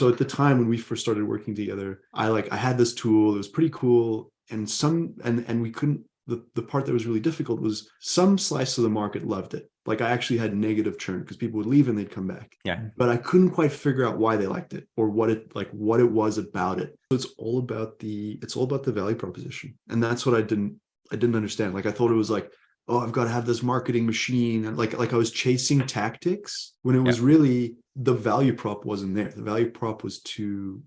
So at the time when we first started working together, I had this tool, it was pretty cool. And we couldn't, the part that was really difficult was some slice of the market loved it. Like I actually had negative churn because people would leave and they'd come back. Yeah. But I couldn't quite figure out why they liked it or what it was about it. So it's all about the value proposition. And that's what I didn't understand. Like I thought it was like, oh, I've got to have this marketing machine. And like I was chasing tactics when it was really the value prop wasn't there. The value prop was too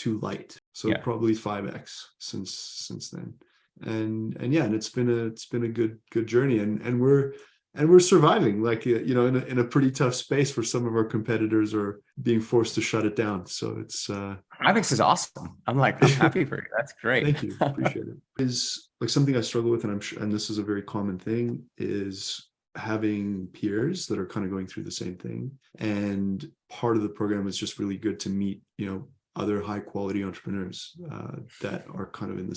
light. So probably 5x since then. And it's been a good journey, and we're surviving, like, you know, in a pretty tough space where some of our competitors are being forced to shut it down. So it's 5X is awesome. I'm happy for you. That's great. Thank you. Appreciate it. Is like something I struggle with, and and this is a very common thing, is having peers that are kind of going through the same thing. And part of the program is just really good to meet, you know, other high quality entrepreneurs that are kind of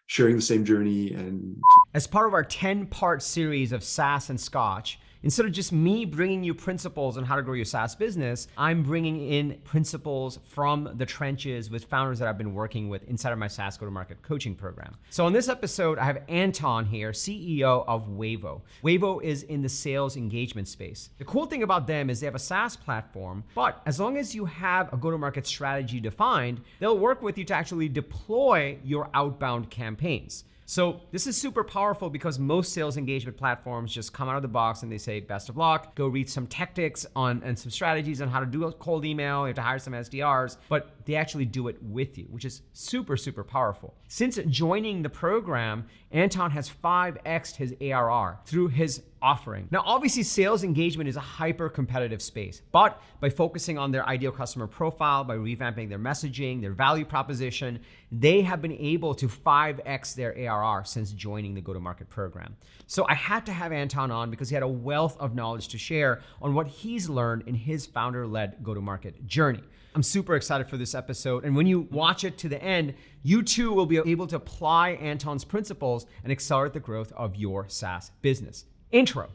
sharing the same journey. And as part of our 10-part series of SaaS and Scotch, instead of just me bringing you principles on how to grow your SaaS business, I'm bringing in principles from the trenches with founders that I've been working with inside of my SaaS Go-To-Market coaching program. So on this episode, I have Anton here, CEO of Wavo. Wavo is in the sales engagement space. The cool thing about them is they have a SaaS platform, but as long as you have a go-to-market strategy defined, they'll work with you to actually deploy your outbound campaigns. So this is super powerful because most sales engagement platforms just come out of the box and they say, best of luck, go read some tactics and some strategies on how to do a cold email, you have to hire some SDRs, but they actually do it with you, which is super, super powerful. Since joining the program, Anton has 5x'd his ARR through his offering. Now, obviously sales engagement is a hyper competitive space, but by focusing on their ideal customer profile, by revamping their messaging, their value proposition, they have been able to 5x their ARR since joining the go-to-market program. So I had to have Anton on because he had a wealth of knowledge to share on what he's learned in his founder-led go-to-market journey. I'm super excited for this episode. And when you watch it to the end, you too will be able to apply Anton's principles and accelerate the growth of your SaaS business. Intro.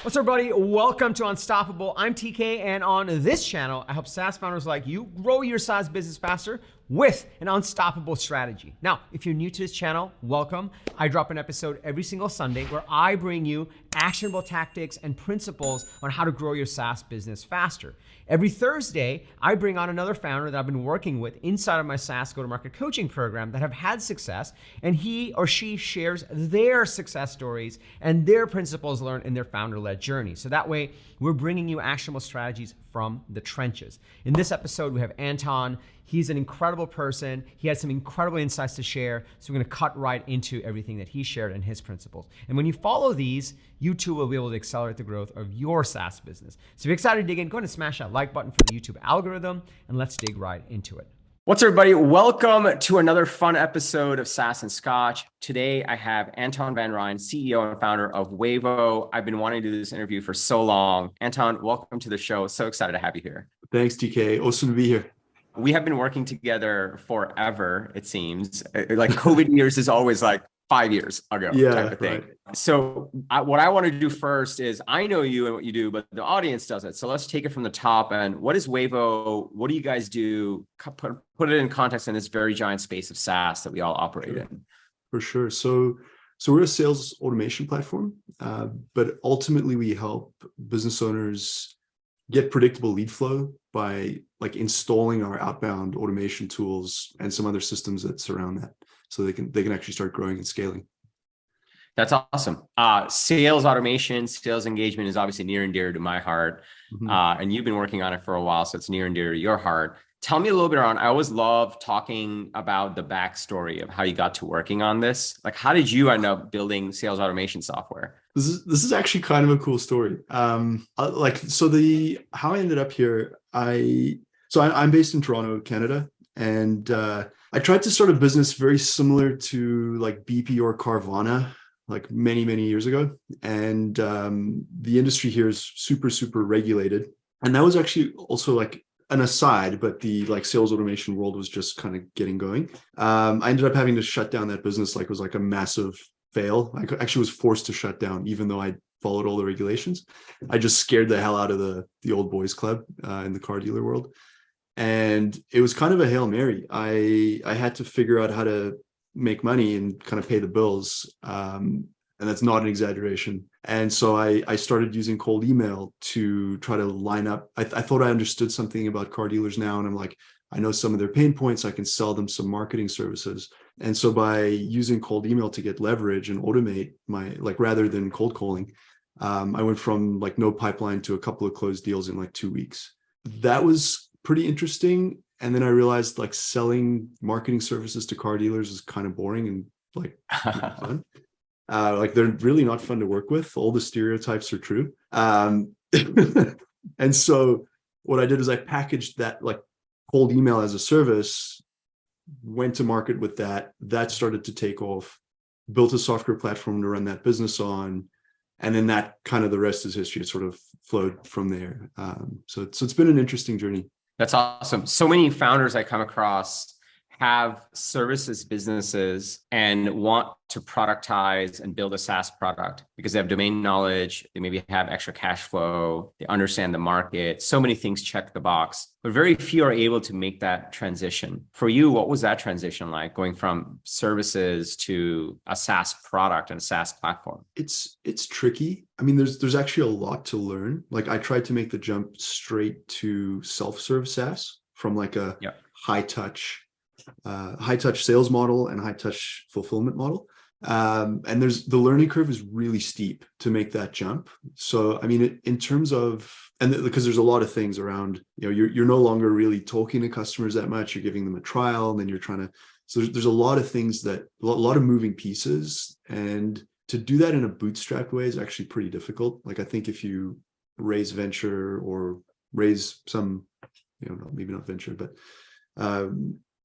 What's up, everybody? Welcome to Unstoppable. I'm TK, and on this channel, I help SaaS founders like you grow your SaaS business faster with an unstoppable strategy. Now, if you're new to this channel, welcome. I drop an episode every single Sunday where I bring you actionable tactics and principles on how to grow your SaaS business faster. Every Thursday, I bring on another founder that I've been working with inside of my SaaS Go-To-Market coaching program that have had success, and he or she shares their success stories and their principles learned in their founder-led journey. So that way, we're bringing you actionable strategies from the trenches. In this episode, we have Anton. He's an incredible person. He has some incredible insights to share. So we're gonna cut right into everything that he shared and his principles. And when you follow these, you too will be able to accelerate the growth of your SaaS business. So if you're excited to dig in, go ahead and smash that like button for the YouTube algorithm, and let's dig right into it. What's up, everybody? Welcome to another fun episode of SaaS and Scotch. Today, I have Anton van Rhyn, CEO and founder of Wavo. I've been wanting to do this interview for so long. Anton, welcome to the show. So excited to have you here. Thanks, TK. Awesome to be here. We have been working together forever, it seems. Like COVID years is always like 5 years ago type of thing. Right. So what I want to do first is, I know you and what you do, but the audience doesn't. So let's take it from the top. And what is Wavo? What do you guys do? Put it in context in this very giant space of SaaS that we all operate in. For sure. So we're a sales automation platform, but ultimately we help business owners get predictable lead flow by like installing our outbound automation tools and some other systems that surround that, so they can actually start growing and scaling. That's awesome. Sales automation, sales engagement is obviously near and dear to my heart. Mm-hmm. And you've been working on it for a while, so it's near and dear to your heart. Tell me a little bit around, I always love talking about the backstory of how you got to working on this. Like, how did you end up building sales automation software? This is actually kind of a cool story. How I ended up here, I'm based in Toronto, Canada, and I tried to start a business very similar to like BP or Carvana, like many, many years ago. And the industry here is super, super regulated. And that was actually also like an aside, but the like sales automation world was just kind of getting going. I ended up having to shut down that business. Like it was like a massive fail. I actually was forced to shut down, even though I followed all the regulations. I just scared the hell out of the old boys club in the car dealer world. And it was kind of a Hail Mary. I had to figure out how to make money and kind of pay the bills. And that's not an exaggeration. And so I started using cold email to try to line up. I thought I understood something about car dealers now. And I'm like, I know some of their pain points. I can sell them some marketing services. And so by using cold email to get leverage and automate my, like, rather than cold calling, I went from like no pipeline to a couple of closed deals in like 2 weeks. That was pretty interesting. And then I realized like selling marketing services to car dealers is kind of boring and like not fun. Like they're really not fun to work with. All the stereotypes are true. And so what I did is I packaged that like cold email as a service, went to market with that. That started to take off, built a software platform to run that business on. And then that kind of the rest is history. It sort of flowed from there. So it's been an interesting journey. That's awesome. So many founders I come across have services businesses and want to productize and build a SaaS product because they have domain knowledge, they maybe have extra cash flow, they understand the market. So many things check the box, but very few are able to make that transition. For you, what was that transition like, going from services to a SaaS product and a SaaS platform? It's tricky. I mean, there's actually a lot to learn. Like I tried to make the jump straight to self-serve SaaS from like a high touch sales model and high touch fulfillment model. And the learning curve is really steep to make that jump. So, I mean, in terms of, because there's a lot of things around, you're no longer really talking to customers that much. You're giving them a trial and then you're trying to, so there's a lot of things a lot of moving pieces. And to do that in a bootstrapped way is actually pretty difficult. Like I think if you raise venture or raise some, maybe not venture, but,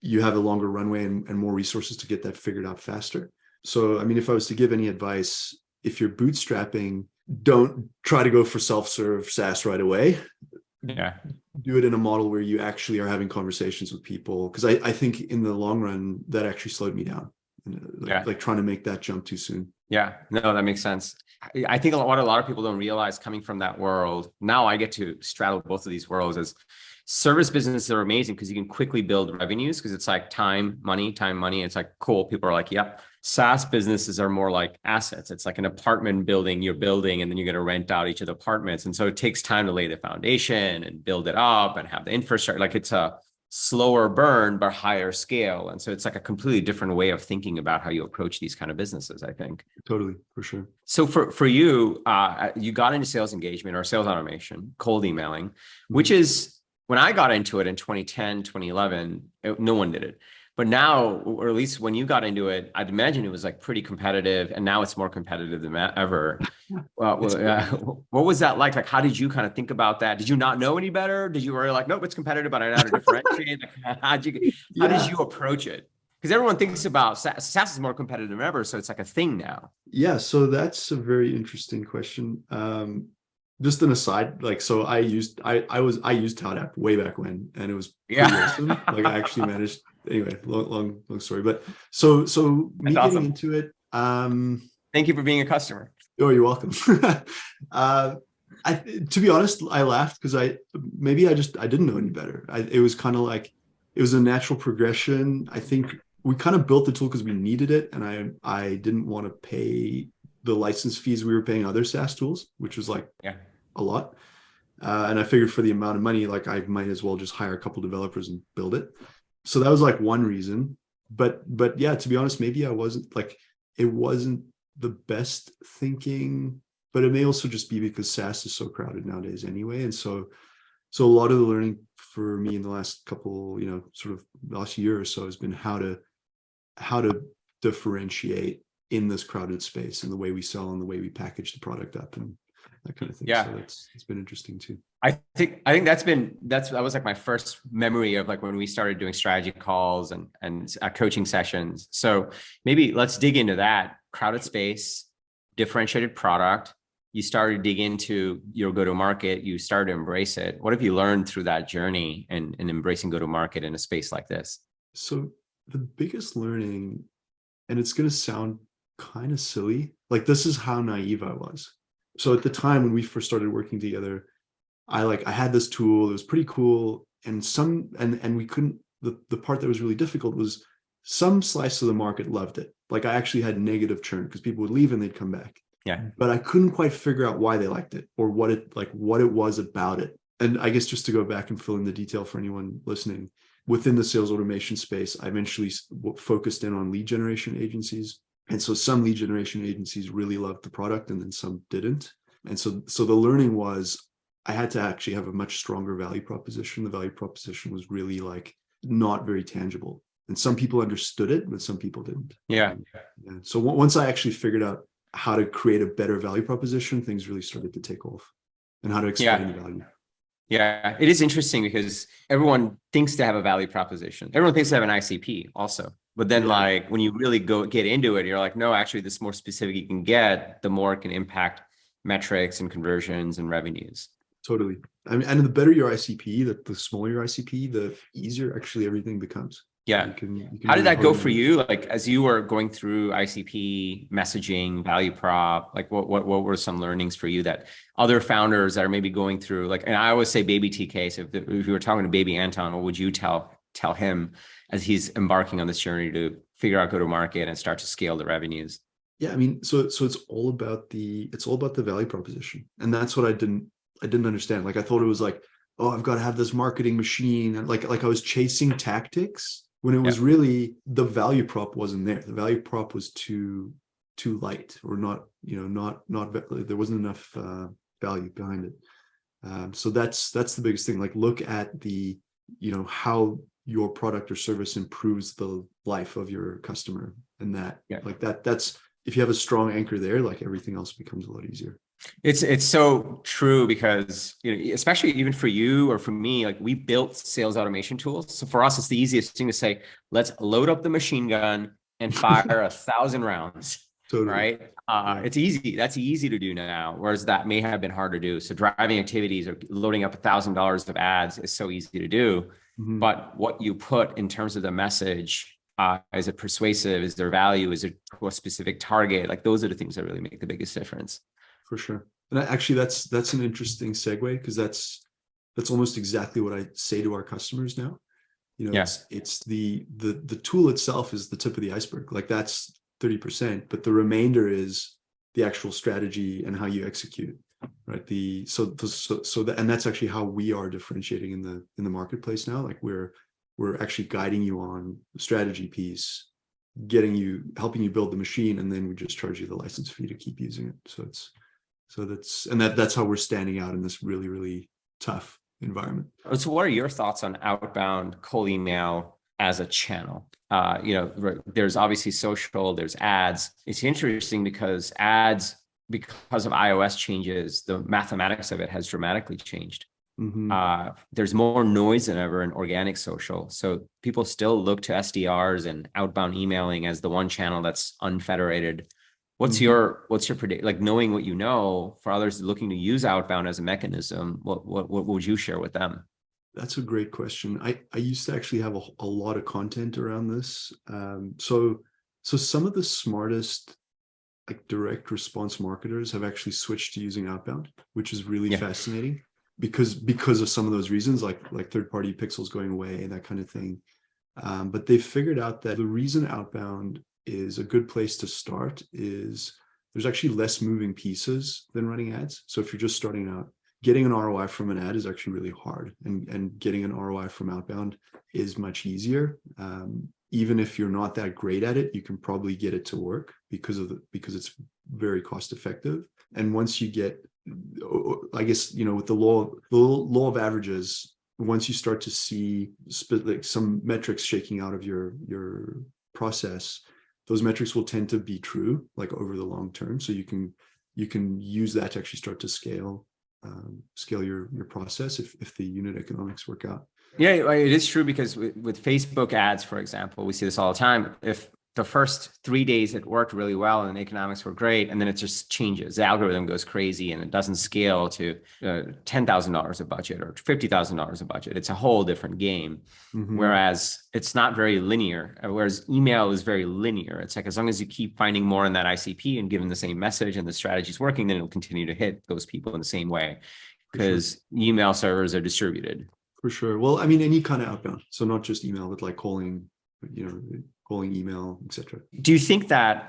you have a longer runway and more resources to get that figured out faster. So, I mean, if I was to give any advice, if you're bootstrapping, don't try to go for self-serve SaaS right away. Yeah. Do it in a model where you actually are having conversations with people. Because I think in the long run, that actually slowed me down. Like trying to make that jump too soon. Yeah, no, that makes sense. I think what a lot of people don't realize coming from that world, now I get to straddle both of these worlds, is service businesses are amazing because you can quickly build revenues because it's like time, money. It's like, cool. People are like, yep. SaaS businesses are more like assets. It's like an apartment building you're building, and then you're going to rent out each of the apartments. And so it takes time to lay the foundation and build it up and have the infrastructure. Like it's a slower burn, but higher scale. And so it's like a completely different way of thinking about how you approach these kind of businesses, I think. Totally, for sure. So for you, you got into sales engagement or sales automation, cold emailing, which is, when I got into it in 2010, 2011, no one did it. But now, or at least when you got into it, I'd imagine it was like pretty competitive, and now it's more competitive than ever. What was that like? Like, how did you kind of think about that? Did you not know any better? Did you were like, nope, it's competitive, but I know how to differentiate? Like, how did you approach it? Because everyone thinks about SaaS is more competitive than ever, so it's like a thing now. Yeah, so that's a very interesting question. Just an aside, like, so I used ToutApp way back when, and it was pretty awesome. Like I actually managed, anyway, long story. But so me That's getting awesome. into it. Thank you for being a customer. Oh, you're welcome. To be honest, I laughed because I didn't know any better. It was kind of like, it was a natural progression. I think we kind of built the tool because we needed it, and I didn't want to pay the license fees we were paying other SaaS tools, which was like a lot. And I figured for the amount of money, like I might as well just hire a couple developers and build it. So that was like one reason. But yeah, to be honest, maybe it wasn't the best thinking, but it may also just be because SaaS is so crowded nowadays anyway. And so a lot of the learning for me in the last couple, sort of last year or so has been how to differentiate in this crowded space and the way we sell and the way we package the product up and that kind of thing. Yeah. So it's been interesting too. I think that was like my first memory of like when we started doing strategy calls and coaching sessions. So maybe let's dig into that crowded space, differentiated product. You started to dig into your go-to-market. You started to embrace it. What have you learned through that journey and embracing go-to-market in a space like this? So the biggest learning, and it's going to sound kind of silly. Like, this is how naive I was. So at the time when we first started working together, I had this tool. It was pretty cool. And we couldn't, the part that was really difficult was some slice of the market loved it. Like, I actually had negative churn because people would leave and they'd come back. Yeah. But I couldn't quite figure out why they liked it or what it was about it. And I guess just to go back and fill in the detail for anyone listening, within the sales automation space, I eventually focused in on lead generation agencies. And so some lead generation agencies really loved the product and then some didn't. And so the learning was I had to actually have a much stronger value proposition. The value proposition was really like not very tangible. And some people understood it, but some people didn't. Yeah. So once I actually figured out how to create a better value proposition, things really started to take off, and how to explain the value. Yeah, it is interesting because everyone thinks to have a value proposition. Everyone thinks to have an ICP also. But then like when you really get into it, you're like, no, actually, the more specific you can get, the more it can impact metrics and conversions and revenues. Totally. I mean, and the better your ICP, the smaller your ICP, the easier actually everything becomes. Yeah. You can How did that go for you? Like, as you were going through ICP, messaging, value prop, like what were some learnings for you that other founders that are maybe going through, like, and I always say baby TK. So if you were talking to baby Anton, what would you tell him as he's embarking on this journey to figure out go-to-market and start to scale the revenues? Yeah. I mean, so it's all about the value proposition. And that's what I didn't understand. Like, I thought it was like, oh, I've got to have this marketing machine. And like I was chasing tactics when it was really the value prop wasn't there. The value prop was too light, or not, there wasn't enough value behind it. So that's the biggest thing. Like, look at the, how your product or service improves the life of your customer, and that's, if you have a strong anchor there, like, everything else becomes a lot easier. It's so true because, especially even for you or for me, like, we built sales automation tools. So for us, it's the easiest thing to say, let's load up the machine gun and fire 1,000 rounds. Totally. Right. It's easy. That's easy to do now. Whereas that may have been hard to do. So driving activities or loading up $1,000 of ads is so easy to do. Mm-hmm. But what you put in terms of the message, is it persuasive? Is there value? Is it to a specific target? Like, those are the things that really make the biggest difference. For sure. And actually, that's an interesting segue, because that's almost exactly what I say to our customers now. It's the tool itself is the tip of the iceberg. Like, that's 30%, but the remainder is the actual strategy and how you execute. Right. And that's actually how we are differentiating in the marketplace now. Like, we're actually guiding you on the strategy piece, helping you build the machine, and then we just charge you the license fee to keep using it. That's how we're standing out in this really, really tough environment. So what are your thoughts on outbound cold email as a channel? There's obviously social, there's ads. It's interesting because ads, because of iOS changes, the mathematics of it has dramatically changed. Mm-hmm. There's more noise than ever in organic social. So people still look to SDRs and outbound emailing as the one channel that's unfederated. What's your predict, like, knowing what you know, for others looking to use outbound as a mechanism, what would you share with them? That's a great question. I used to actually have a lot of content around this. So some of the smartest, like, direct response marketers have actually switched to using outbound, which is really fascinating because of some of those reasons, like third-party pixels going away and that kind of thing. But they've figured out that the reason outbound is a good place to start is there's actually less moving pieces than running ads. So if you're just starting out, getting an ROI from an ad is actually really hard, and getting an ROI from outbound is much easier. Even if you're not that great at it, you can probably get it to work because it's very cost effective. And once you get, I guess, with the law of averages, once you start to see like some metrics shaking out of your process, those metrics will tend to be true, like, over the long term. So you can use that to actually start to scale your process if the unit economics work out. Yeah, it is true, because with Facebook ads, for example, we see this all the time. If the first 3 days it worked really well and the economics were great, and then it just changes. The algorithm goes crazy and it doesn't scale to $10,000 a budget or $50,000 a budget. It's a whole different game. Whereas it's not very linear, whereas email is very linear. It's like, as long as you keep finding more in that ICP and giving the same message and the strategy is working, then it'll continue to hit those people in the same way, because email servers are distributed. For sure. Well, I mean, any kind of outbound. So not just email, but like calling, calling, email, etc. Do you think that,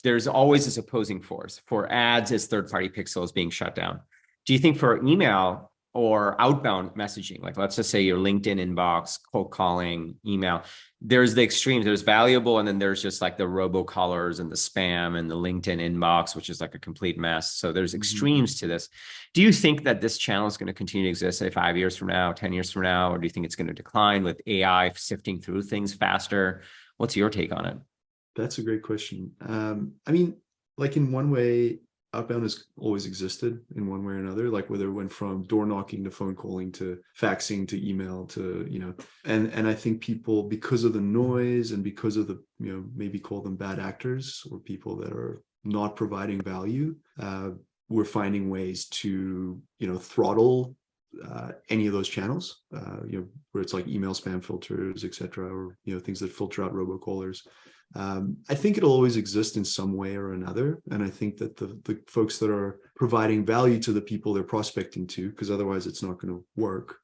there's always this opposing force for ads as third-party pixels being shut down? Do you think for email or outbound messaging, like let's just say your LinkedIn inbox, cold calling, email, there's the extremes, there's valuable, and then there's just like the robocallers and the spam and the LinkedIn inbox, which is like a complete mess. So there's extremes to this. Do you think that this channel is going to continue to exist, say 5 years from now, 10 years from now, or do you think it's going to decline with AI sifting through things faster? What's your take on it? That's a great question. I mean, like in one way, outbound has always existed in one way or another, like whether it went from door knocking to phone calling to faxing to email to, and I think people, because of the noise and because of the, maybe call them bad actors or people that are not providing value, we're finding ways to, throttle any of those channels, where it's like email spam filters, etc., or, things that filter out robocallers. I think it'll always exist in some way or another. And I think that the folks that are providing value to the people they're prospecting to, because otherwise it's not going to work,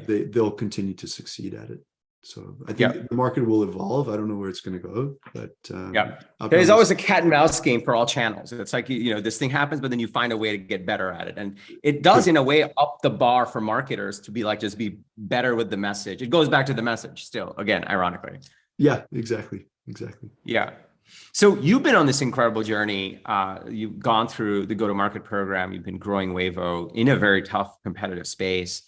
they'll continue to succeed at it. So I think the market will evolve. I don't know where it's going to go, but there's always a cat and mouse game for all channels. It's like, this thing happens, but then you find a way to get better at it. And it does, in a way, up the bar for marketers to be like, just be better with the message. It goes back to the message still, again, ironically. Yeah, exactly. Yeah. So you've been on this incredible journey. You've gone through the go-to-market program. You've been growing Wavo in a very tough competitive space.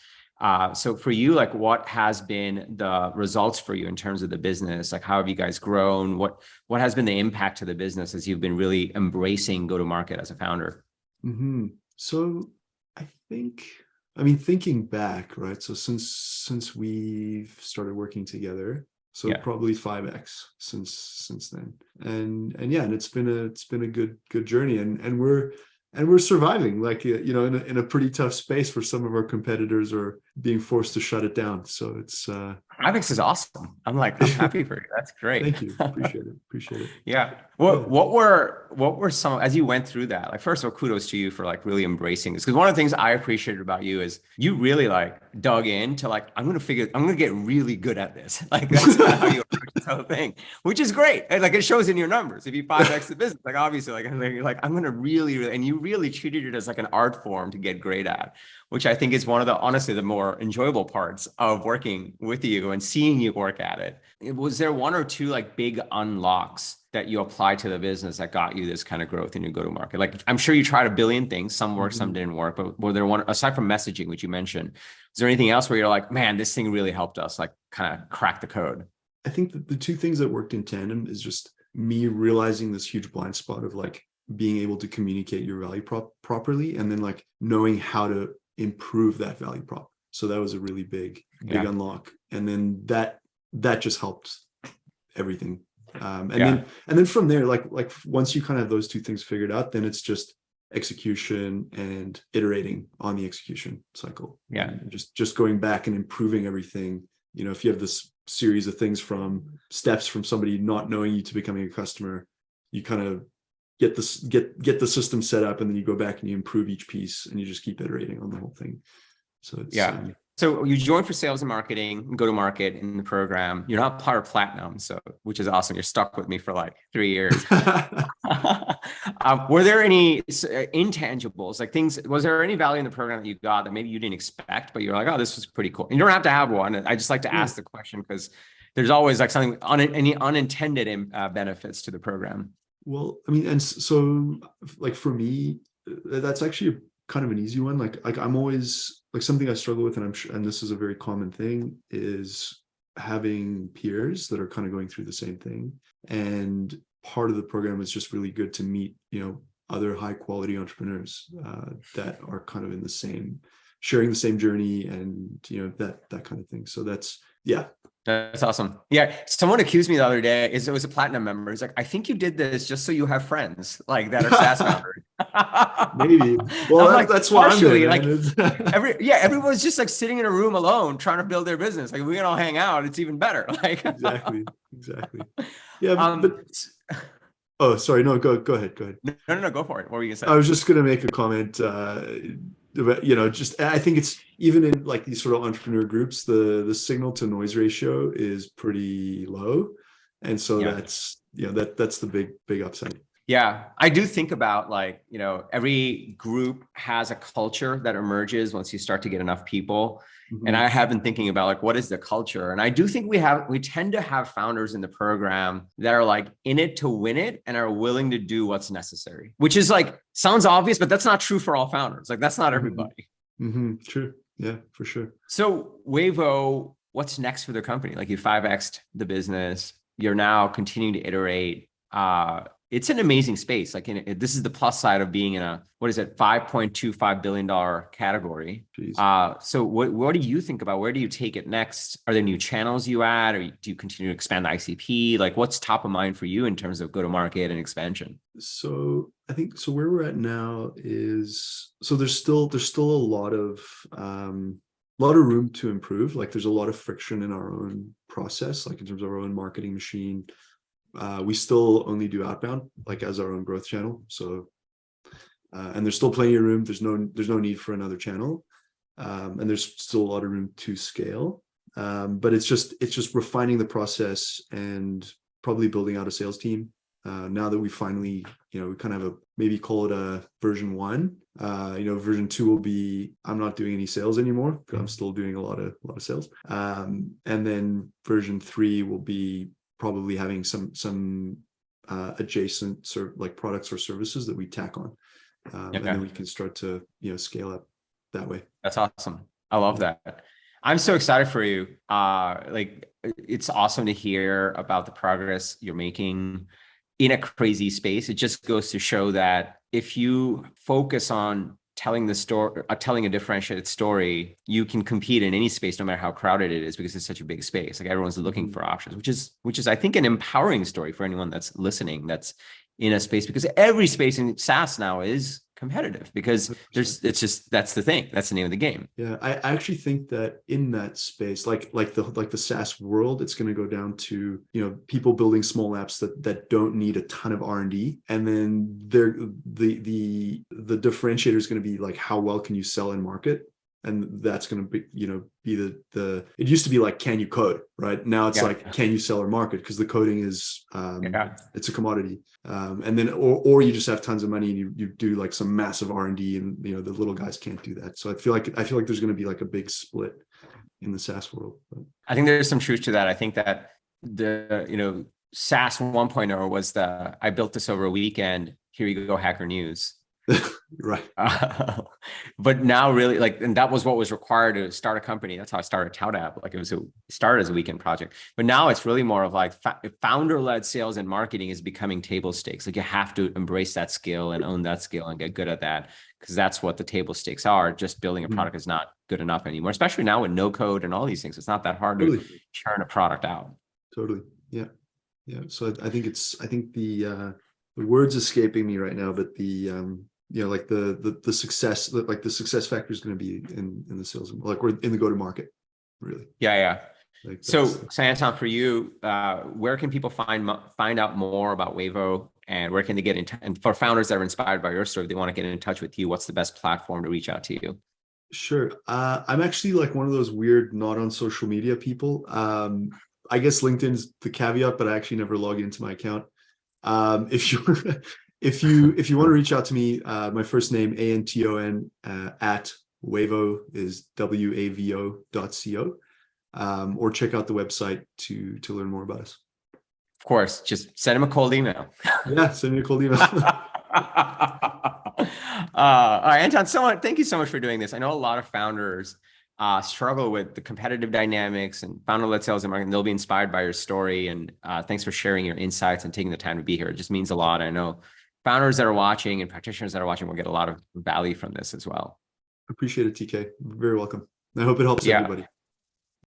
So for you, like, what has been the results for you in terms of the business? Like, how have you guys grown? What has been the impact to the business as you've been really embracing go-to-market as a founder? So I think, thinking back, right? So since we've started working together, so probably 5x since then, and it's been a good journey, and we're surviving, like, in a pretty tough space where some of our competitors are being forced to shut it down. So it's 5x is awesome. I'm happy for you. That's great. Thank you. Appreciate it. Yeah. What were some, as you went through that, like, first of all, kudos to you for like really embracing this. Because one of the things I appreciated about you is you really like dug into like, I'm going to get really good at this. Like, that's kind of how you approach this whole thing, which is great. And like, it shows in your numbers. If you 5x the business, like, obviously, like, you're like, I'm going to really, and you really treated it as like an art form to get great at, which I think is one of the, honestly, the more enjoyable parts of working with you and seeing you work at it. Was there one or two like big unlocks that you applied to the business that got you this kind of growth in your go-to-market? Like, I'm sure you tried a billion things, some worked, some didn't work, but were there one, aside from messaging, which you mentioned, is there anything else where you're like, man, this thing really helped us like kind of crack the code? I think that the two things that worked in tandem is just me realizing this huge blind spot of like being able to communicate your value prop properly, and then like knowing how to improve that value prop. So that was a really big unlock. And then that just helped everything. And then from there, like once you kind of have those two things figured out, then it's just execution and iterating on the execution cycle. Just going back and improving everything. If you have this series of things from steps from somebody not knowing you to becoming a customer, you kind of get the system set up, and then you go back and you improve each piece, and you just keep iterating on the whole thing. So it's so you joined for sales and marketing, go to market in the program. You're not part of Platinum, which is awesome. You're stuck with me for like 3 years. Were there any intangibles, like things? Was there any value in the program that you got that maybe you didn't expect, but you're like, oh, this was pretty cool? You don't have to have one. I just like to ask the question because there's always like something any unintended benefits to the program. Well, and so like for me, that's actually kind of an easy one. Like I'm always like, something I struggle with, and I'm sure, and this is a very common thing, is having peers that are kind of going through the same thing. And part of the program is just really good to meet, other high quality entrepreneurs that are kind of sharing the same journey, and that kind of thing. So that's That's awesome. Yeah. Someone accused me the other day, it was a platinum member. He's like, I think you did this just so you have friends like that are SaaS founders. Maybe. Well, I'm like, that's why I'm there, like man. everyone's just like sitting in a room alone trying to build their business. Like we can all hang out. It's even better. Like Exactly. Yeah, um, but oh, sorry. No, go ahead. no, go for it. What were you gonna say? I was just gonna make a comment. Just I think it's even in like these sort of entrepreneur groups, the signal to noise ratio is pretty low, and so that's that's the big upside. Yeah, I do think about like, every group has a culture that emerges once you start to get enough people. Mm-hmm. And I have been thinking about like, what is the culture? And I do think we tend to have founders in the program that are like in it to win it and are willing to do what's necessary, which is like, sounds obvious, but that's not true for all founders. Like that's not everybody. Mm-hmm. True. Yeah, for sure. So Wavo, what's next for the company? Like you 5X'd the business, you're now continuing to iterate. It's an amazing space. Like this is the plus side of being in a, $5.25 billion category. So what do you think about, where do you take it next? Are there new channels you add, or do you continue to expand the ICP? Like what's top of mind for you in terms of go-to-market and expansion? So I think, so where we're at now is, so there's still a lot of room to improve. Like there's a lot of friction in our own process, like in terms of our own marketing machine. We still only do outbound, like as our own growth channel. So, and there's still plenty of room. There's no need for another channel, and there's still a lot of room to scale. But it's just refining the process and probably building out a sales team. Now that we finally, we kind of have maybe call it a version 1. Version 2 will be, I'm not doing any sales anymore because I'm still doing a lot of sales. And then version 3 will be probably having some adjacent sort of like products or services that we tack on, and then we can start to scale up that way. That's awesome. I love that. I'm so excited for you. It's awesome to hear about the progress you're making in a crazy space. It just goes to show that if you focus on telling the story, telling a differentiated story, you can compete in any space, no matter how crowded it is, because it's such a big space. Like everyone's looking for options, which is I think an empowering story for anyone that's listening, that's in a space, because every space in SaaS now is competitive, because that's the thing, that's the name of the game. Yeah, I actually think that in that space, like the SaaS world, it's going to go down to people building small apps that don't need a ton of R&D, and then the differentiator is going to be like how well can you sell in market. And that's going to be, be the, it used to be like, can you code, right? Now it's like, can you sell or market? Because the coding is, it's a commodity. And then, or you just have tons of money and you do like some massive R&D, and, the little guys can't do that. So I feel like there's going to be like a big split in the SaaS world. I think there's some truth to that. I think that the, SaaS 1.0 was I built this over a weekend. Here you go, Hacker News. Right. But now really and that was what was required to start a company. That's how I started ToutApp. Like it started as a weekend project, but now it's really more of like founder-led sales and marketing is becoming table stakes. Like you have to embrace that skill and own that skill and get good at that, because that's what the table stakes are. Just building a product is not good enough anymore, especially now with no code and all these things. It's not that hard to churn a product out. Totally. Yeah. So I think the word's escaping me right now, but the like the success, like the success factor is going to be in the sales, like we're in the go-to-market, really. Yeah. Like so Anton, for you, where can people find out more about Wavo, and where can they get in and for founders that are inspired by your story, if they want to get in touch with you, what's the best platform to reach out to you? Sure. I'm actually like one of those weird not on social media people. I guess LinkedIn's the caveat, but I actually never log into my account. If you want to reach out to me, my first name, Anton, at Wavo is wavo.co, or check out the website to learn more about us. Of course, just send him a cold email. Yeah, send me a cold email. All right, Anton, thank you so much for doing this. I know a lot of founders struggle with the competitive dynamics and founder-led sales and marketing. They'll be inspired by your story, and thanks for sharing your insights and taking the time to be here. It just means a lot. I know founders that are watching and practitioners that are watching will get a lot of value from this as well. Appreciate it, TK. Very welcome. I hope it helps everybody.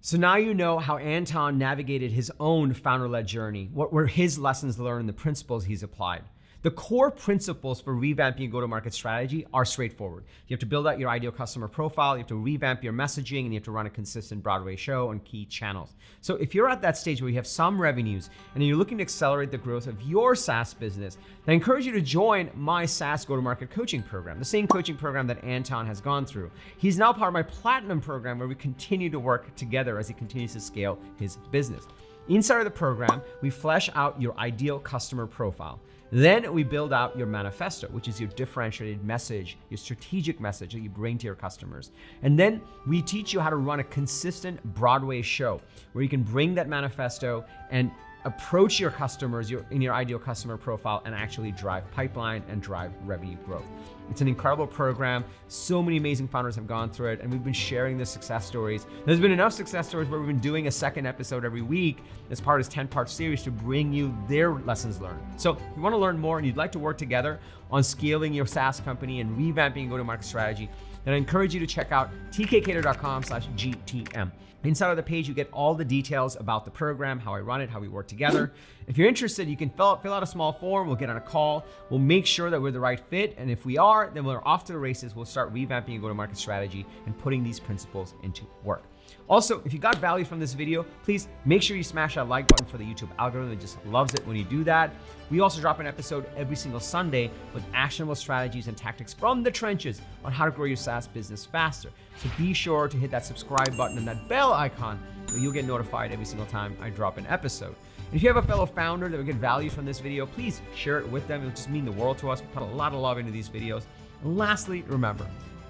So now you know how Anton navigated his own founder-led journey, what were his lessons learned and the principles he's applied. The core principles for revamping a go-to-market strategy are straightforward. You have to build out your ideal customer profile, you have to revamp your messaging, and you have to run a consistent Broadway show on key channels. So if you're at that stage where you have some revenues and you're looking to accelerate the growth of your SaaS business, then I encourage you to join my SaaS Go-To-Market coaching program, the same coaching program that Anton has gone through. He's now part of my Platinum program where we continue to work together as he continues to scale his business. Inside of the program, we flesh out your ideal customer profile. Then we build out your manifesto, which is your differentiated message, your strategic message that you bring to your customers. And then we teach you how to run a consistent Broadway show where you can bring that manifesto and approach your customers in your ideal customer profile and actually drive pipeline and drive revenue growth. It's an incredible program. So many amazing founders have gone through it, and we've been sharing the success stories. There's been enough success stories where we've been doing a second episode every week as part of this 10-part series to bring you their lessons learned. So if you want to learn more and you'd like to work together on scaling your SaaS company and revamping a go-to-market strategy, then I encourage you to check out tkkader.com/GTM. Inside of the page, you get all the details about the program, how I run it, how we work together. If you're interested, you can fill out a small form. We'll get on a call. We'll make sure that we're the right fit. And if we are, then we're off to the races. We'll start revamping a go-to-market strategy and putting these principles into work. Also, if you got value from this video, please make sure you smash that like button for the YouTube algorithm. It just loves it when you do that. We also drop an episode every single Sunday with actionable strategies and tactics from the trenches on how to grow your SaaS business faster. So be sure to hit that subscribe button and that bell icon so you'll get notified every single time I drop an episode. And if you have a fellow founder that will get value from this video, please share it with them. It'll just mean the world to us. We put a lot of love into these videos. And lastly, remember,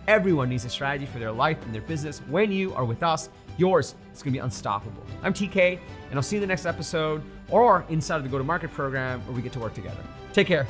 everyone needs a strategy for their life and their business. When you are with us, yours is going to be unstoppable. I'm TK, and I'll see you in the next episode or inside of the Go-To-Market program where we get to work together. Take care.